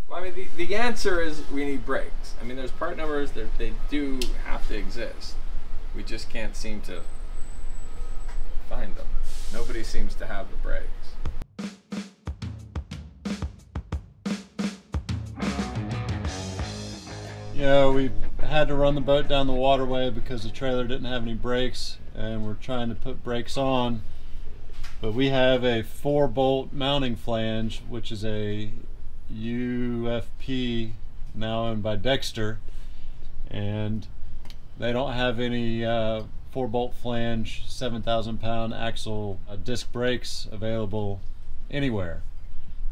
Well, I mean, the answer is we need brakes. I mean, there's part numbers that they do have to exist. We just can't seem to find them. Nobody seems to have the brakes. Yeah, we had to run the boat down the waterway because the trailer didn't have any brakes, and we're trying to put brakes on. But we have a 4-bolt mounting flange, which is a UFP, now owned by Dexter, and they don't have any 4-bolt flange 7,000 pound axle disc brakes available anywhere.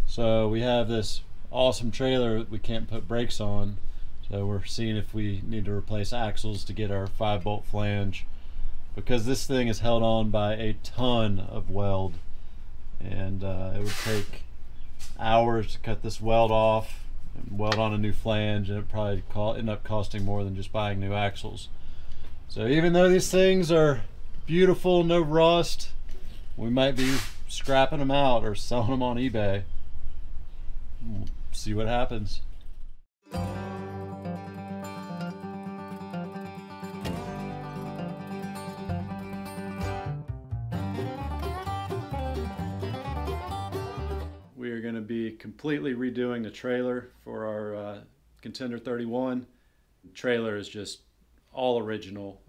So we have this awesome trailer that we can't put brakes on, so we're seeing if we need to replace axles to get our 5-bolt flange, because this thing is held on by a ton of weld, and it would take hours to cut this weld off and weld on a new flange, and it probably end up costing more than just buying new axles. So even though these things are beautiful, no rust, we might be scrapping them out or selling them on eBay. We'll see what happens. We are going to be completely redoing the trailer for our Contender 31. The trailer is just all original.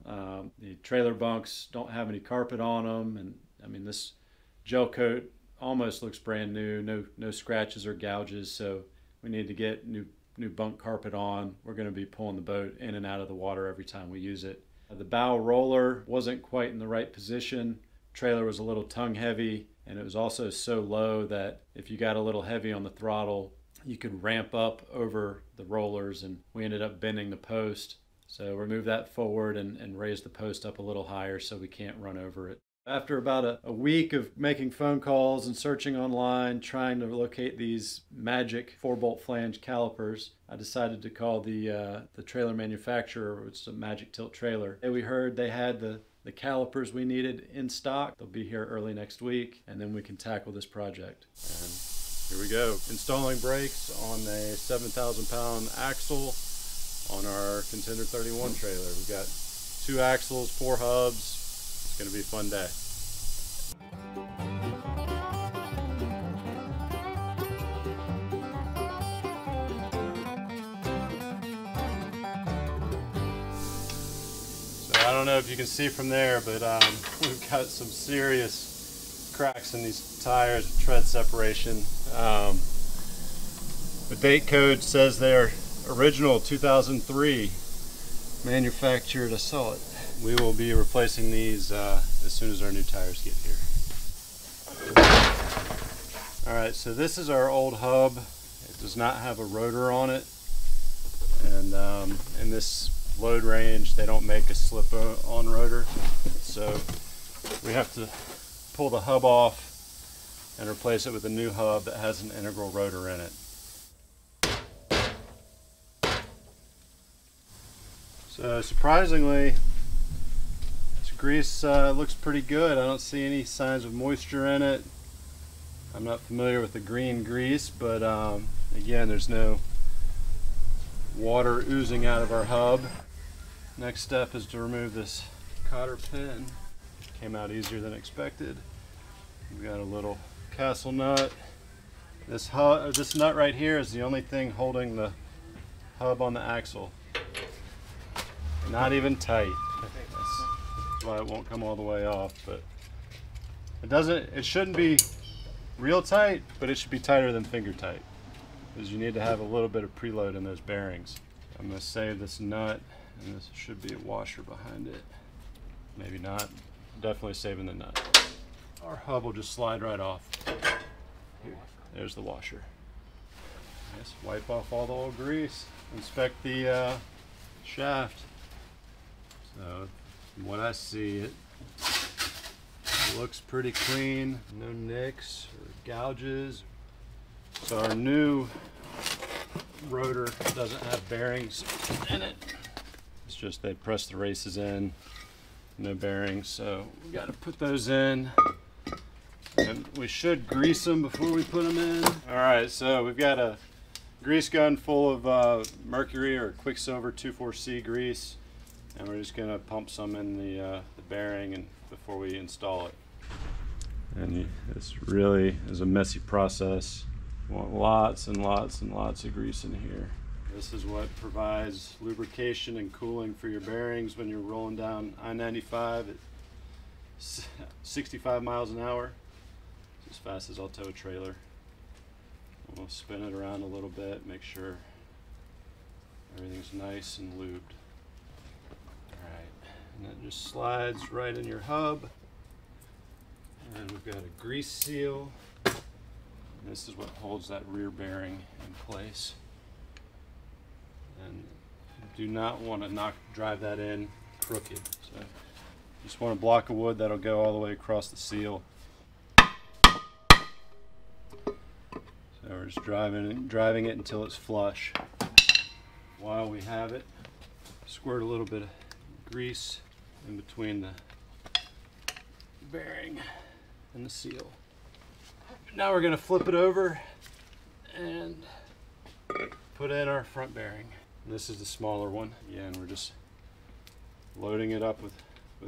The trailer bunks don't have any carpet on them, and I mean, this gel coat almost looks brand new. No scratches or gouges, so we need to get new bunk carpet on. We're going to be pulling the boat in and out of the water every time we use it. The bow roller wasn't quite in the right position. Trailer was a little tongue heavy, and it was also so low that if you got a little heavy on the throttle, you could ramp up over the rollers, and we ended up bending the post. So we moved that forward and raised the post up a little higher so we can't run over it. After about a week of making phone calls and searching online, trying to locate these magic 4-bolt flange calipers, I decided to call the trailer manufacturer, which is a Magic Tilt trailer. And we heard they had the calipers we needed in stock. They'll be here early next week, and then we can tackle this project. And here we go. Installing brakes on a 7,000 pound axle on our Contender 31 trailer. We've got 2 axles, 4 hubs. It's going to be a fun day. So I don't know if you can see from there, but we've got some serious cracks in these tires, tread separation. The date code says they're original 2003 manufactured. I saw it. We will be replacing these as soon as our new tires get here. Alright, so this is our old hub. It does not have a rotor on it, and in this load range they don't make a slip-on rotor, so we have to pull the hub off and replace it with a new hub that has an integral rotor in it. So surprisingly, this grease looks pretty good. I don't see any signs of moisture in it. I'm not familiar with the green grease, but again, there's no water oozing out of our hub. Next step is to remove this cotter pin. Came out easier than expected. We've got a little castle nut. This nut right here is the only thing holding the hub on the axle. Not even tight. That's why it won't come all the way off, but it shouldn't be real tight, but it should be tighter than finger tight, because you need to have a little bit of preload in those bearings. I'm going to save this nut, and this should be a washer behind it. Maybe not. Definitely saving the nut. Our hub will just slide right off. Here, there's the washer. Just wipe off all the old grease. Inspect the shaft. So, from what I see, it looks pretty clean. No nicks or gouges. So our new rotor doesn't have bearings in it. It's just they press the races in, no bearings. So we got to put those in, and we should grease them before we put them in. All right, so we've got a grease gun full of mercury or Quicksilver 24C grease, and we're just going to pump some in the bearing and before we install it. And this really is a messy process. You want lots and lots and lots of grease in here. This is what provides lubrication and cooling for your bearings when you're rolling down I-95 at 65 miles an hour. It's as fast as I'll tow a trailer. We'll spin it around a little bit, make sure everything's nice and lubed. Alright, and that just slides right in your hub. And we've got a grease seal. And this is what holds that rear bearing in place. And you do not want to drive that in crooked. So just want a block of wood that'll go all the way across the seal. So we're just driving it until it's flush. While we have it, squirt a little bit of grease in between the bearing and the seal. Now we're going to flip it over and put in our front bearing. This is the smaller one. Again, we're just loading it up with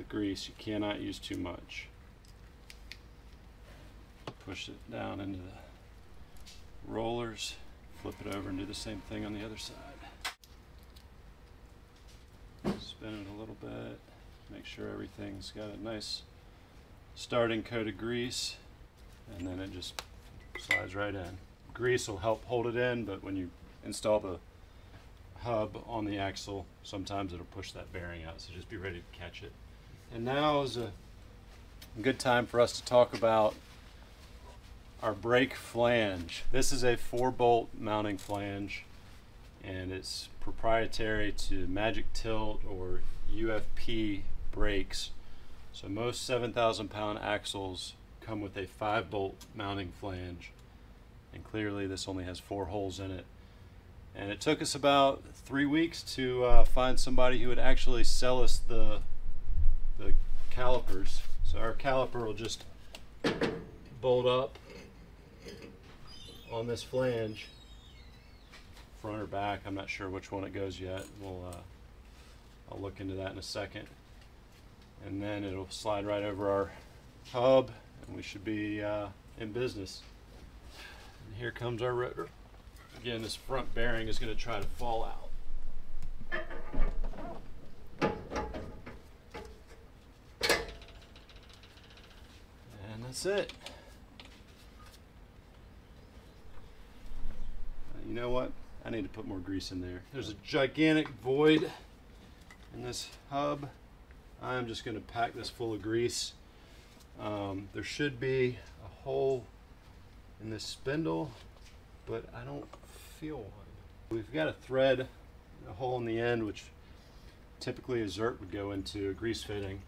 grease. You cannot use too much. Push it down into the rollers, flip it over and do the same thing on the other side. Spin it a little bit, make sure everything's got a nice starting coat of grease, and then it just slides right in. Grease will help hold it in, but when you install the hub on the axle, sometimes it'll push that bearing out, so just be ready to catch it. And now is a good time for us to talk about our brake flange. This is a 4-bolt mounting flange, and it's proprietary to Magic Tilt or UFP brakes. So most 7,000 pound axles come with a 5-bolt mounting flange, and clearly this only has 4 holes in it. And it took us about 3 weeks to find somebody who would actually sell us the calipers. So our caliper will just bolt up on this flange, front or back. I'm not sure which one it goes yet. I'll look into that in a second. And then it'll slide right over our hub, and we should be in business. And here comes our rotor. Again, this front bearing is going to try to fall out. And that's it. You know what? I need to put more grease in there. There's a gigantic void in this hub. I'm just going to pack this full of grease. There should be a hole in this spindle, but I don't feel one. We've got a thread, a hole in the end, which typically a zert would go into, a grease fitting,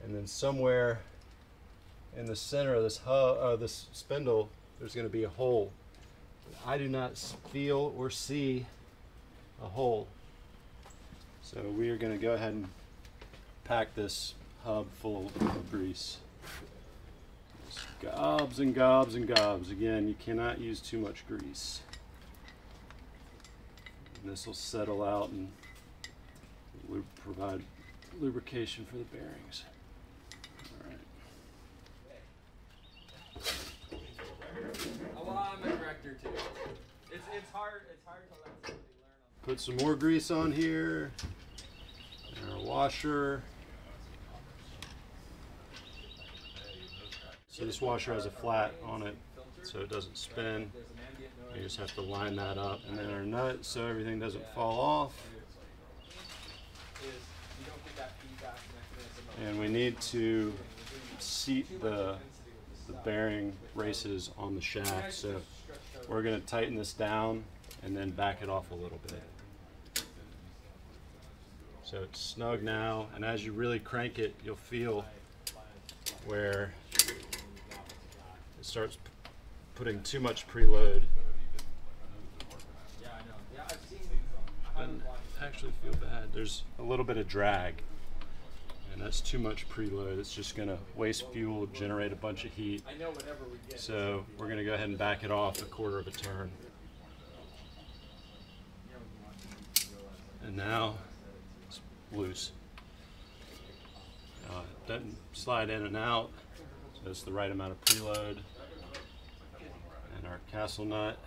and then somewhere in the center of this this spindle, there's going to be a hole. I do not feel or see a hole. So we are going to go ahead and pack this hub full of grease. Just gobs and gobs and gobs. Again, you cannot use too much grease. And this will settle out and provide lubrication for the bearings. Well, I'm a director too. It's hard to let somebody learn on. Put some more grease on here. And our washer. So this washer has a flat on it so it doesn't spin. You just have to line that up. And then our nut so everything doesn't fall off. And we need to seat the bearing races on the shaft, so we're going to tighten this down and then back it off a little bit. So it's snug now, and as you really crank it, you'll feel where it starts putting too much preload. Doesn't actually feel bad. There's a little bit of drag, and that's too much preload. It's just going to waste fuel, generate a bunch of heat. So we're going to go ahead and back it off a quarter of a turn. And now it's loose. It doesn't slide in and out, so it's the right amount of preload. And our castle nut,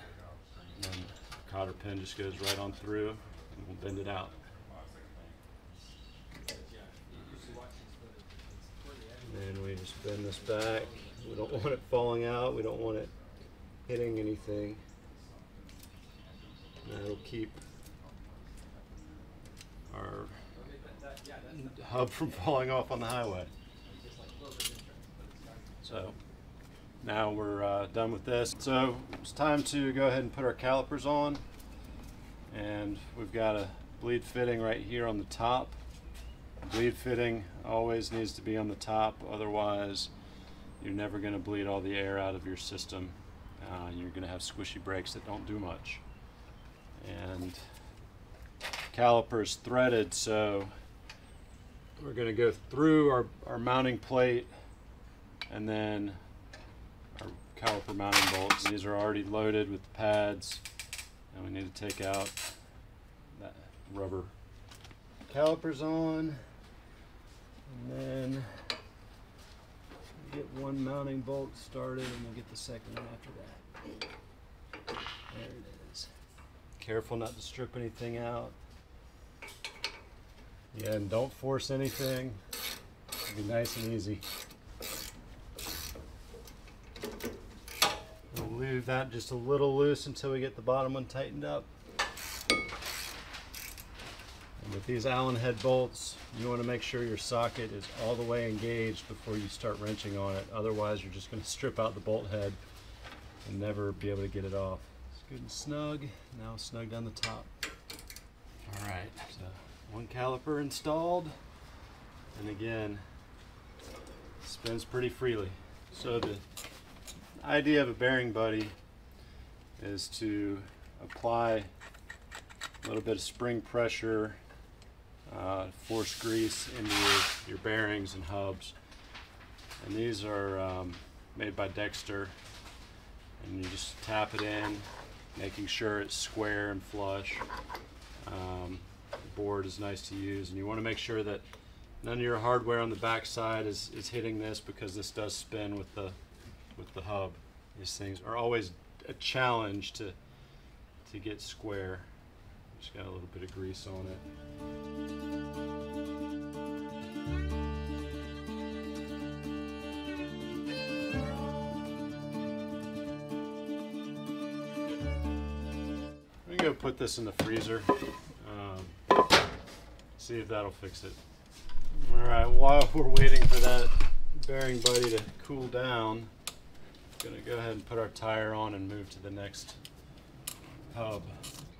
and then the cotter pin just goes right on through, and we'll bend it out. And then we just bend this back. We don't want it falling out. We don't want it hitting anything. That'll keep our hub from falling off on the highway. So now we're done with this. So it's time to go ahead and put our calipers on. And we've got a bleed fitting right here on the top. Bleed fitting always needs to be on the top, otherwise you're never going to bleed all the air out of your system. You're going to have squishy brakes that don't do much. And caliper's threaded, so we're going to go through our mounting plate and then our caliper mounting bolts. These are already loaded with the pads, and we need to take out that rubber. Calipers on, and then get one mounting bolt started, and we'll get the second one after that. There it is. Careful not to strip anything out. Yeah, and don't force anything. It'll be nice and easy. We'll leave that just a little loose until we get the bottom one tightened up. And with these Allen head bolts, you want to make sure your socket is all the way engaged before you start wrenching on it. Otherwise, you're just going to strip out the bolt head and never be able to get it off. It's good and snug. Now snug down the top. All right, so one caliper installed, and again, spins pretty freely. So the idea of a bearing buddy is to apply a little bit of spring pressure, force grease into your bearings and hubs. And these are made by Dexter, and you just tap it in, making sure it's square and flush. The board is nice to use, and you want to make sure that none of your hardware on the back side is hitting this, because this does spin with the hub. These things are always a challenge to get square. Just got a little bit of grease on it. I'm gonna go put this in the freezer. See if that'll fix it. All right, while we're waiting for that bearing buddy to cool down, I'm gonna go ahead and put our tire on and move to the next hub.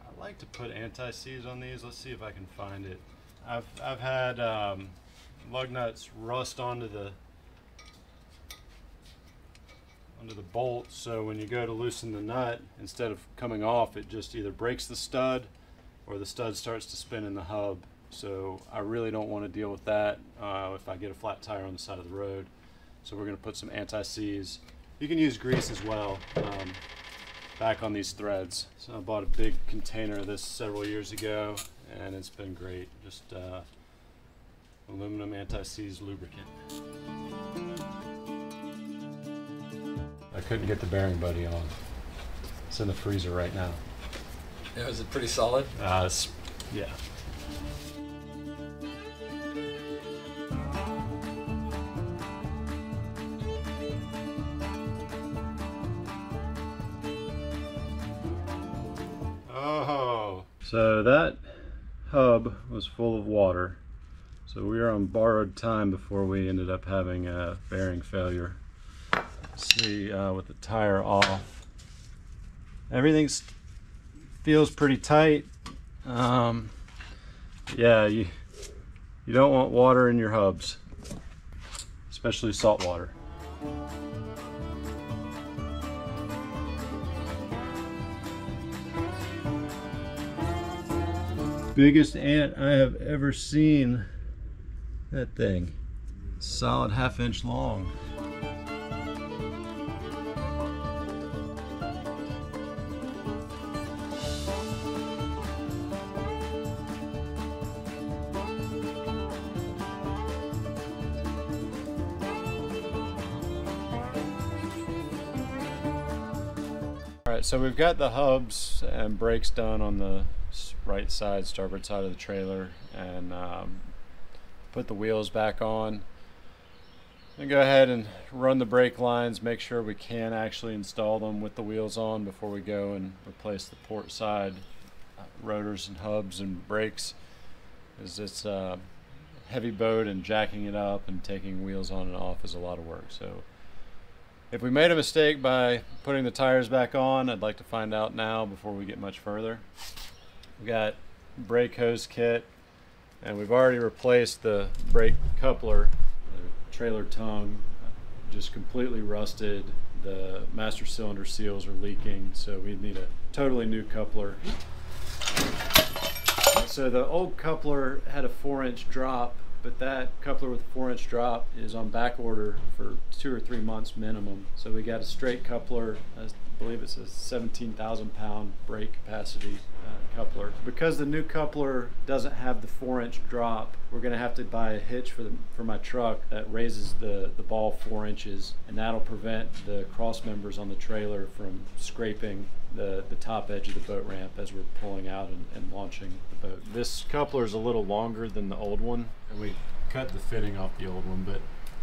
I like to put anti-seize on these. Let's see if I can find it. I've had lug nuts rust onto the bolt, so when you go to loosen the nut, instead of coming off, it just either breaks the stud or the stud starts to spin in the hub. So I really don't want to deal with that if I get a flat tire on the side of the road. So we're going to put some anti-seize. You can use grease as well back on these threads. So I bought a big container of this several years ago, and it's been great. Just aluminum anti-seize lubricant. I couldn't get the bearing buddy on. It's in the freezer right now. Yeah, is it pretty solid? Yeah. Oh, so that hub was full of water. So we were on borrowed time before we ended up having a bearing failure. Let's see, with the tire off, everything feels pretty tight. Yeah, you don't want water in your hubs, especially salt water. Biggest ant I have ever seen. That thing, solid ½ inch long. so we've got the hubs and brakes done on the right side, starboard side of the trailer, and put the wheels back on. And go ahead and run the brake lines, make sure we can actually install them with the wheels on before we go and replace the port side rotors and hubs and brakes, as it's a heavy boat and jacking it up and taking wheels on and off is a lot of work. So if we made a mistake by putting the tires back on, I'd like to find out now before we get much further. We got brake hose kit, and we've already replaced the brake coupler. The trailer tongue just completely rusted. The master cylinder seals are leaking, so we need a totally new coupler. So the old coupler had a 4-inch drop, but that coupler with a 4-inch drop is on back order for 2 or 3 months minimum. So we got a straight coupler. I believe it's a 17,000 pound brake capacity coupler. Because the new coupler doesn't have the 4-inch drop, we're going to have to buy a hitch for my truck that raises the ball 4 inches, and that'll prevent the cross members on the trailer from scraping the top edge of the boat ramp as we're pulling out and launching the boat. This coupler is a little longer than the old one, and we cut the fitting off the old one, but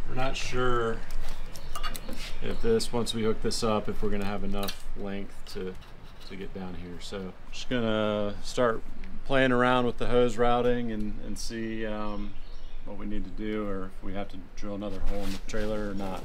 we're not sure if once we hook this up, if we're going to have enough length to get down here. So just gonna start playing around with the hose routing and see what we need to do, or if we have to drill another hole in the trailer or not.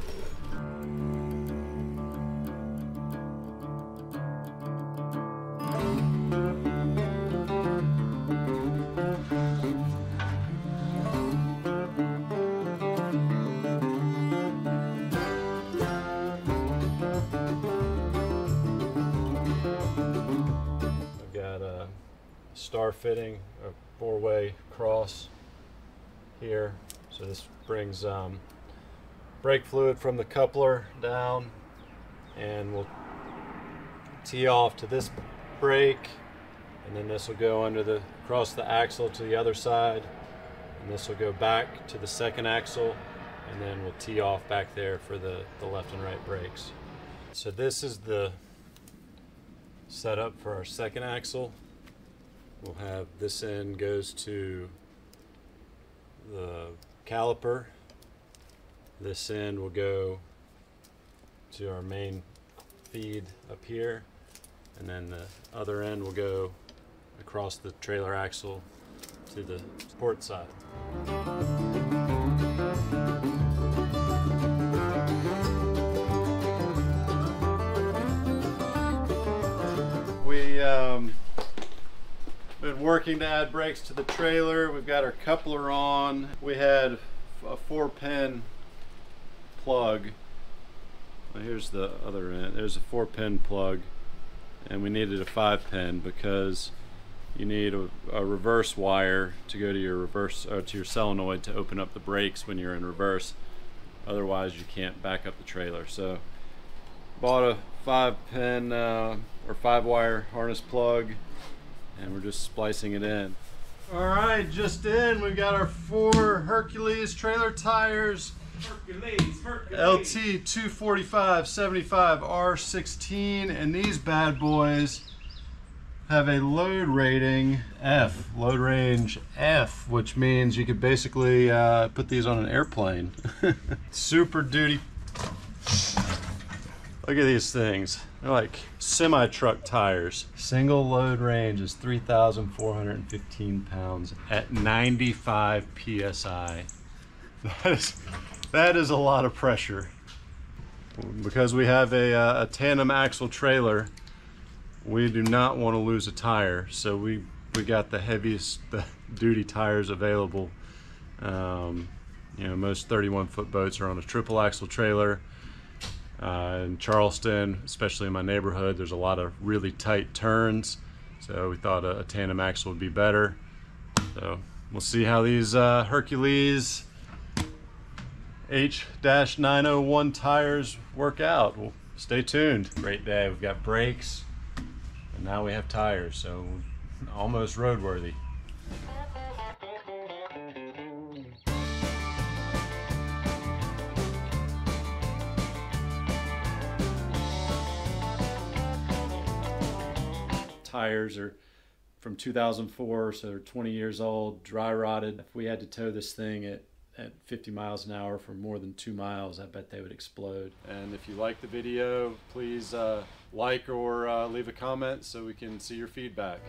Star fitting, a 4-way cross here. So this brings brake fluid from the coupler down, and we'll tee off to this brake, and then this will go across the axle to the other side, and this will go back to the second axle, and then we'll tee off back there for the left and right brakes. So this is the setup for our second axle. We'll have this end goes to the caliper. This end will go to our main feed up here, and then the other end will go across the trailer axle to the port side. We been working to add brakes to the trailer. We've got our coupler on. We had a 4-pin plug. Well, here's the other end. There's a 4-pin plug, and we needed a 5-pin because you need a reverse wire to go to your reverse or to your solenoid to open up the brakes when you're in reverse. Otherwise, you can't back up the trailer. So, bought a 5-pin or 5-wire harness plug, and we're just splicing it in. All right, just in, we've got our 4 Hercules trailer tires. Hercules. LT 245/75 R16, and these bad boys have a load rating F, load range F, which means you could basically put these on an airplane. Super duty. Look at these things. They're like semi-truck tires. Single load range is 3,415 pounds at 95 PSI. That is a lot of pressure. Because we have a tandem axle trailer, we do not want to lose a tire. So we got the heaviest duty tires available. You know, most 31-foot boats are on a triple axle trailer. In Charleston, especially in my neighborhood, there's a lot of really tight turns, so we thought a tandem axle would be better. So we'll see how these Hercules H-901 tires work out. Well, stay tuned. Great day. We've got brakes, and now we have tires, so almost roadworthy. tires are from 2004, so they're 20 years old, dry rotted. If we had to tow this thing at 50 miles an hour for more than 2 miles, I bet they would explode. And if you like the video, please like or leave a comment so we can see your feedback.